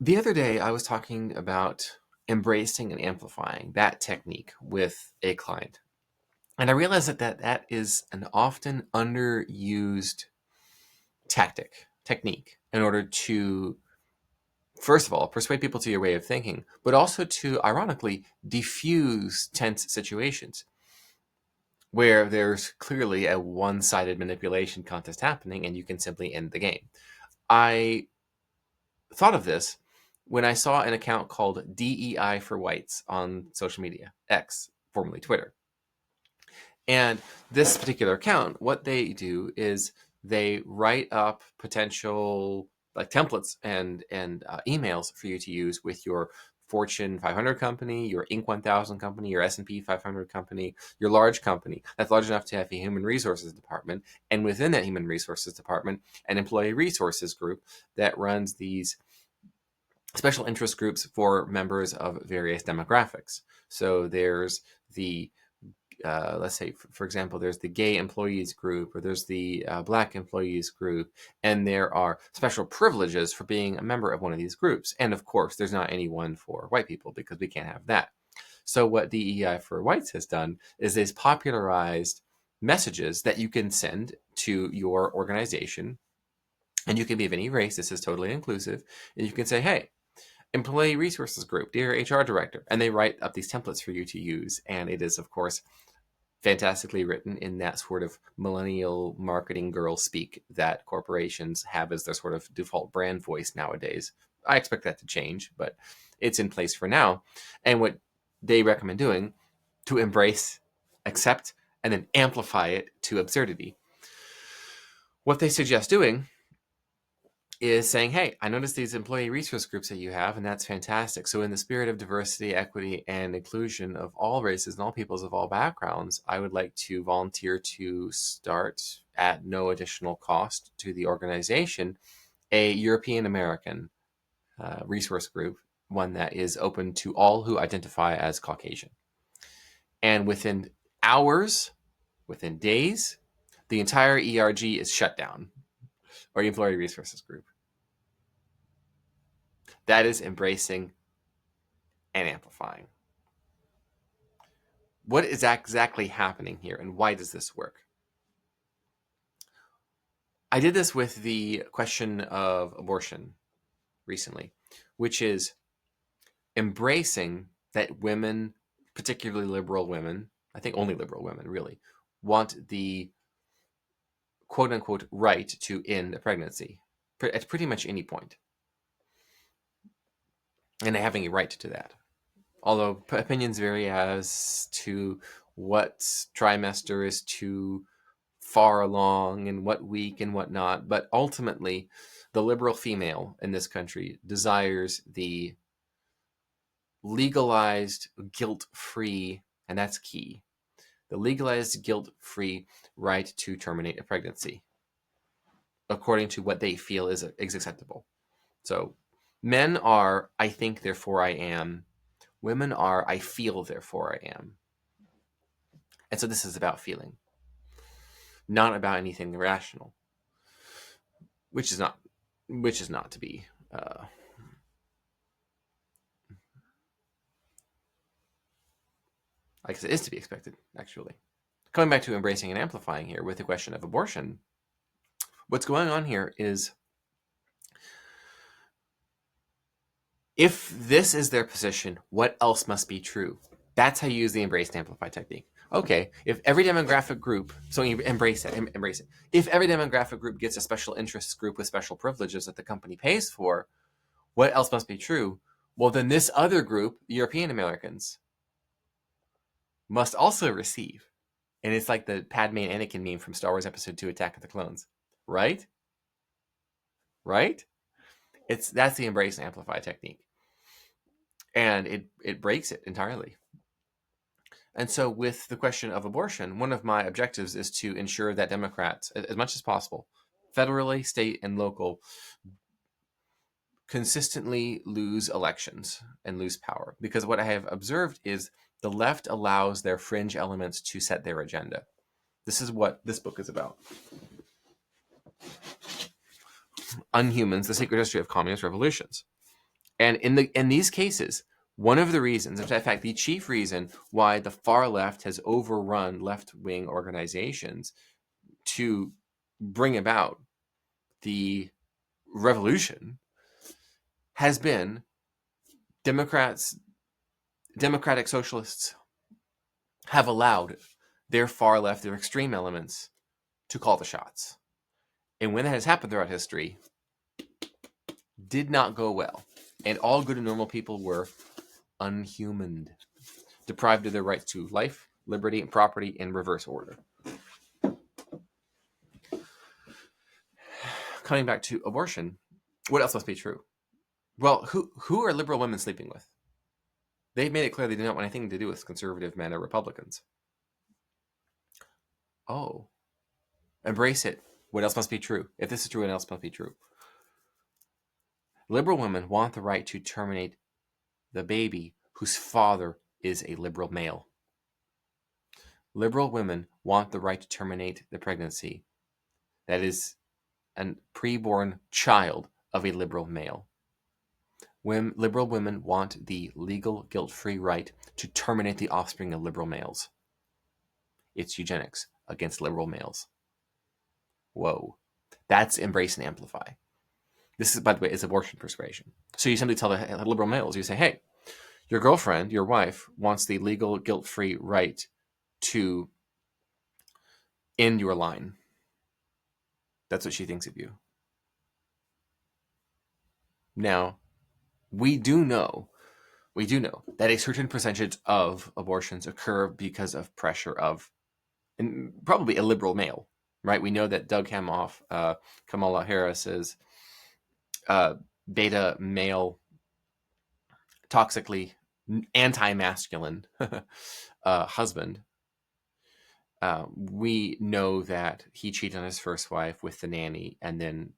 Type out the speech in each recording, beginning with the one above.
The other day, I was talking about embracing and amplifying that technique with a client. And I realized that is an often underused technique in order to, first of all, persuade people to your way of thinking, but also to, ironically, diffuse tense situations where there's clearly a one-sided manipulation contest happening and you can simply end the game. I thought of this when I saw an account called DEI for Whites on social media, X, formerly Twitter. And this particular account, what they do is they write up potential like templates and emails for you to use with your Fortune 500 company, your Inc. 1000 company, your S&P 500 company, your large company that's large enough to have a human resources department, and within that human resources department, an employee resources group that runs these special interest groups for members of various demographics. So there's the let's say, for example, there's the gay employees group, or there's the black employees group, and there are special privileges for being a member of one of these groups. And of course, there's not any one for white people because we can't have that. So what DEI for Whites has done is they've popularized messages that you can send to your organization, and you can be of any race. This is totally inclusive. And you can say, hey, employee resources group, dear HR director, and they write up these templates for you to use. And it is, of course, fantastically written in that sort of millennial marketing girl speak that corporations have as their sort of default brand voice nowadays. I expect that to change, but it's in place for now. And what they recommend doing to embrace, accept, and then amplify it to absurdity. What they suggest doing is saying, hey, I noticed these employee resource groups that you have, and that's fantastic. So in the spirit of diversity, equity, and inclusion of all races and all peoples of all backgrounds, I would like to volunteer to start at no additional cost to the organization, a European American resource group, one that is open to all who identify as Caucasian. And within hours, within days, the entire ERG is shut down, or employee resources group. That is embracing and amplifying. What is exactly happening here, and why does this work? I did this with the question of abortion recently, which is embracing that women, particularly liberal women, I think only liberal women really, want the quote unquote right to end a pregnancy at pretty much any point, and having a right to that. Although opinions vary as to what trimester is too far along and what week and what not, but ultimately the liberal female in this country desires the legalized guilt-free, and that's key, the legalized guilt-free right to terminate a pregnancy according to what they feel is acceptable. So men are I think therefore I am, women are I feel therefore I am. And so this is about feeling, not about anything rational, which is not to be I guess it is to be expected, actually. Coming back to embracing and amplifying here with the question of abortion, what's going on here is if this is their position, what else must be true? That's how you use the embrace and amplify technique. Okay, if every demographic group, so you embrace it. If every demographic group gets a special interests group with special privileges that the company pays for, what else must be true? Well, then this other group, European Americans, must also receive. And it's like the Padme and Anakin meme from Star Wars Episode 2, Attack of the Clones. Right? Right? That's the embrace and amplify technique. And it breaks it entirely. And so with the question of abortion, one of my objectives is to ensure that Democrats, as much as possible, federally, state, and local, consistently lose elections and lose power. Because what I have observed is the left allows their fringe elements to set their agenda. This is what this book is about. Unhumans, The Secret History of Communist Revolutions. And in these cases, one of the reasons, in fact, the chief reason why the far left has overrun left-wing organizations to bring about the revolution has been democratic socialists have allowed their far left, their extreme elements to call the shots. And when that has happened throughout history, did not go well. And all good and normal people were unhumaned, deprived of their rights to life, liberty, and property in reverse order. Coming back to abortion, what else must be true? Well, who are liberal women sleeping with? They've made it clear they do not want anything to do with conservative men or Republicans. Oh, embrace it. What else must be true? If this is true, what else must be true? Liberal women want the right to terminate the baby whose father is a liberal male. Liberal women want the right to terminate the pregnancy that is a preborn child of a liberal male. Liberal women want the legal, guilt-free right to terminate the offspring of liberal males. It's eugenics against liberal males. Whoa. That's embrace and amplify. This is, by the way, is abortion persuasion. So you simply tell the liberal males, you say, hey, your girlfriend, your wife, wants the legal, guilt-free right to end your line. That's what she thinks of you. Now, we do know that a certain percentage of abortions occur because of pressure of, and probably a liberal male, right? We know that Doug Emhoff, Kamala Harris's beta male, toxically anti-masculine husband. We know that he cheated on his first wife with the nanny and then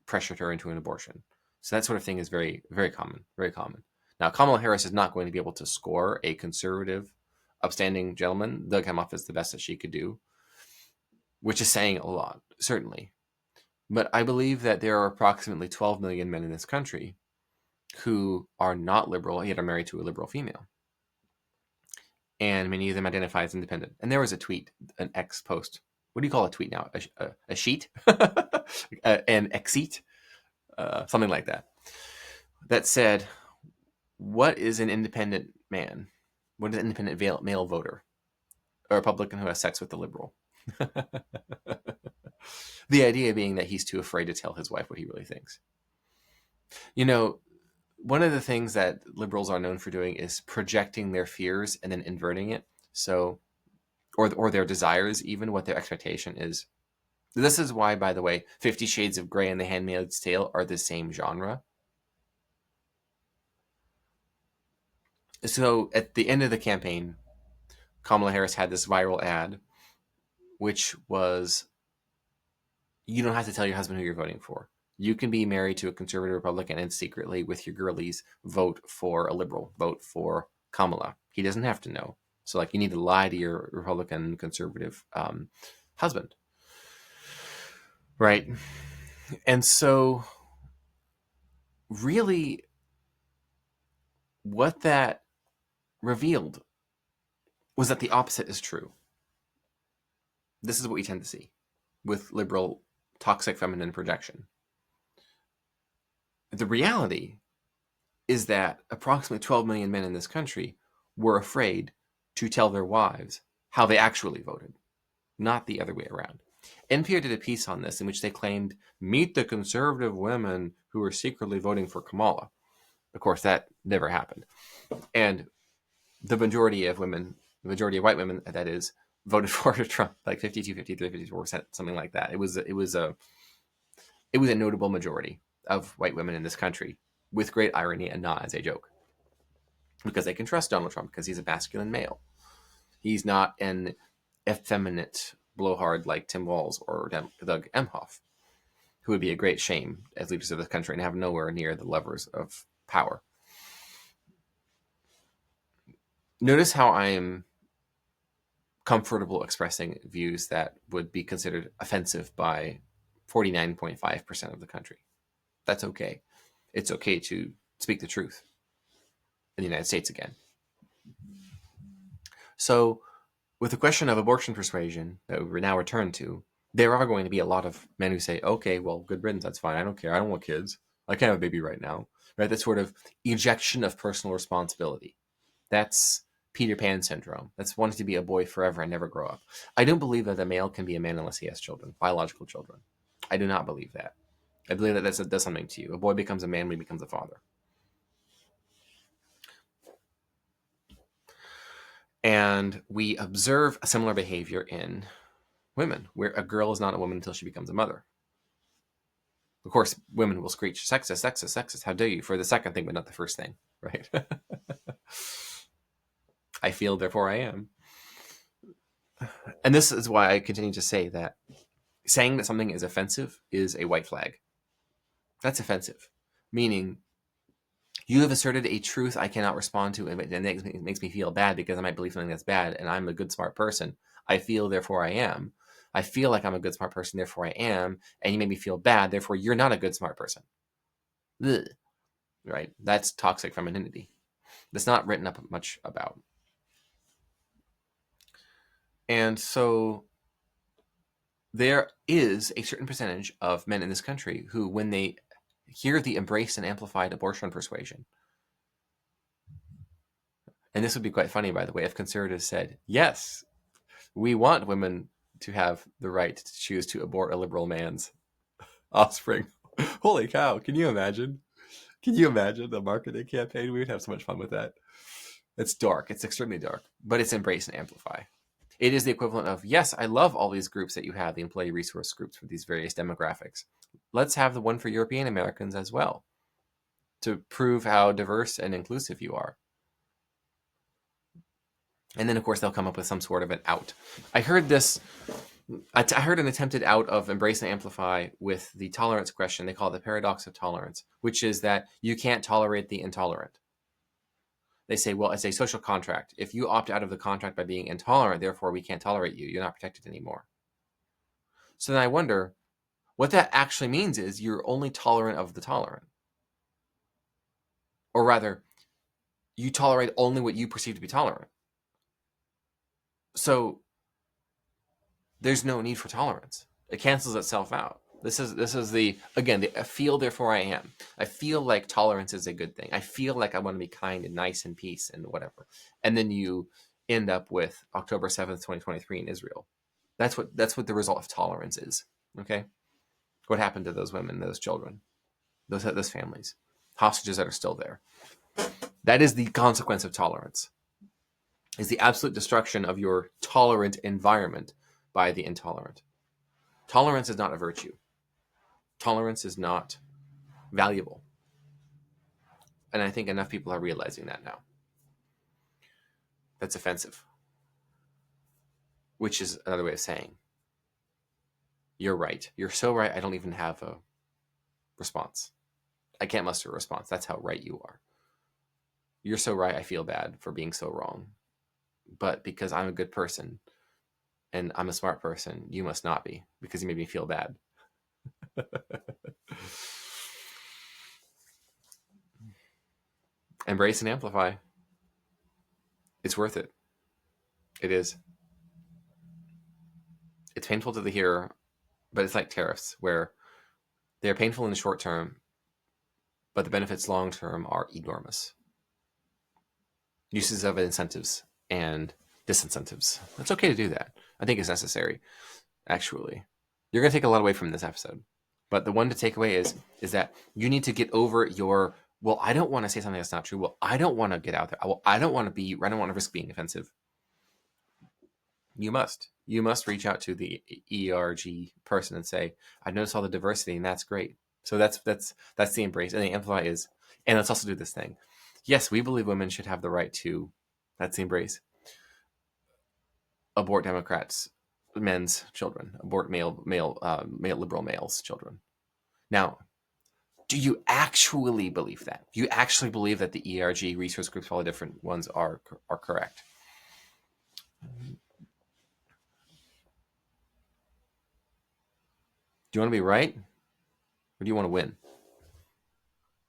pressured her into an abortion. So that sort of thing is very, very common, very common. Now, Kamala Harris is not going to be able to score a conservative, upstanding gentleman. Doug Emhoff is the best that she could do, which is saying a lot, certainly. But I believe that there are approximately 12 million men in this country who are not liberal, yet are married to a liberal female. And many of them identify as independent. And there was a tweet, an X post. What do you call a tweet now? A sheet? An X-sheet? Something like that. That said, what is an independent man? What is an independent male voter? A Republican who has sex with a liberal. The idea being that he's too afraid to tell his wife what he really thinks. You know, one of the things that liberals are known for doing is projecting their fears and then inverting it. So, or their desires, even what their expectation is. This is why, by the way, 50 Shades of Grey and The Handmaid's Tale are the same genre. So at the end of the campaign, Kamala Harris had this viral ad, which was, you don't have to tell your husband who you're voting for. You can be married to a conservative Republican and secretly, with your girlies, vote for a liberal, vote for Kamala. He doesn't have to know. So, like, you need to lie to your Republican conservative husband. Right? And so, really, what that revealed was that the opposite is true. This is what we tend to see with liberal toxic feminine projection. The reality is that approximately 12 million men in this country were afraid to tell their wives how they actually voted, not the other way around. NPR did a piece on this in which they claimed, meet the conservative women who are secretly voting for Kamala. Of course, that never happened. And the majority of women, the majority of white women, that is, voted for Trump, like 52, 53, 54%, something like that. It was a notable majority of white women in this country, with great irony and not as a joke, because they can trust Donald Trump because he's a masculine male. He's not an effeminate blowhard like Tim Walz or Doug Emhoff, who would be a great shame as leaders of the country and have nowhere near the levers of power. Notice how I am comfortable expressing views that would be considered offensive by 49.5% of the country. That's okay. It's okay to speak the truth in the United States again. So with the question of abortion persuasion that we now return to, there are going to be a lot of men who say, okay, well, good riddance, that's fine. I don't care. I don't want kids. I can't have a baby right now. Right? That sort of ejection of personal responsibility. That's Peter Pan syndrome. That's wanting to be a boy forever and never grow up. I don't believe that a male can be a man unless he has children, biological children. I do not believe that. I believe that that does something to you. A boy becomes a man when he becomes a father. And we observe a similar behavior in women, where a girl is not a woman until she becomes a mother. Of course, women will screech, sexist, sexist, sexist, how dare you, for the second thing, but not the first thing, right? I feel, therefore I am. And this is why I continue to say that saying that something is offensive is a white flag. That's offensive, meaning you have asserted a truth I cannot respond to, and it makes me feel bad because I might believe something that's bad, and I'm a good, smart person. I feel, therefore I am. I feel like I'm a good, smart person, therefore I am, and you make me feel bad, therefore you're not a good, smart person. Ugh. Right? That's toxic femininity. That's not written up much about. And so there is a certain percentage of men in this country who, when they hear the embraced and amplified abortion persuasion, and this would be quite funny, by the way, if conservatives said, yes, we want women to have the right to choose to abort a liberal man's offspring. Holy cow, can you imagine? Can you imagine the marketing campaign? We would have so much fun with that. It's dark. It's extremely dark, but it's embrace and amplify. It is the equivalent of, yes, I love all these groups that you have, the employee resource groups for these various demographics. Let's have the one for European Americans as well, to prove how diverse and inclusive you are. And then, of course, they'll come up with some sort of an out. I heard an attempted out of embrace and amplify with the tolerance question. They call it the paradox of tolerance, which is that you can't tolerate the intolerant. They say, well, it's a social contract. If you opt out of the contract by being intolerant, therefore we can't tolerate you. You're not protected anymore. So then I wonder, what that actually means is you're only tolerant of the tolerant. Or rather, you tolerate only what you perceive to be tolerant. So there's no need for tolerance. It cancels itself out. This is the I feel, therefore I am. I feel like tolerance is a good thing. I feel like I want to be kind and nice and peace and whatever. And then you end up with October 7th, 2023 in Israel. That's what the result of tolerance is. Okay? What happened to those women, those children, those families, hostages that are still there? That is the consequence of tolerance. Is the absolute destruction of your tolerant environment by the intolerant. Tolerance is not a virtue. Tolerance is not valuable. And I think enough people are realizing that now. That's offensive. Which is another way of saying, you're right. You're so right, I don't even have a response. I can't muster a response. That's how right you are. You're so right, I feel bad for being so wrong. But because I'm a good person and I'm a smart person, you must not be, because you made me feel bad. Embrace and amplify. It's worth it. It is. It's painful to the hearer, but it's like tariffs, where they're painful in the short term, but the benefits long term are enormous. Uses of incentives and disincentives. It's okay to do that. I think it's necessary, actually. You're going to take a lot away from this episode. But the one to take away is that you need to get over your, well, I don't want to say something that's not true. Well, I don't want to get out there. Well, I don't want to risk being offensive. You must reach out to the ERG person and say, I noticed all the diversity and that's great. So that's the embrace. And the amplify is, and let's also do this thing. Yes, we believe women should have the right to, that's the embrace, abort Democrats, men's children, abort male liberal males' children. Now, do you actually believe that? Do you actually believe that the ERG resource groups, all the different ones, are correct? Do you want to be right, or do you want to win?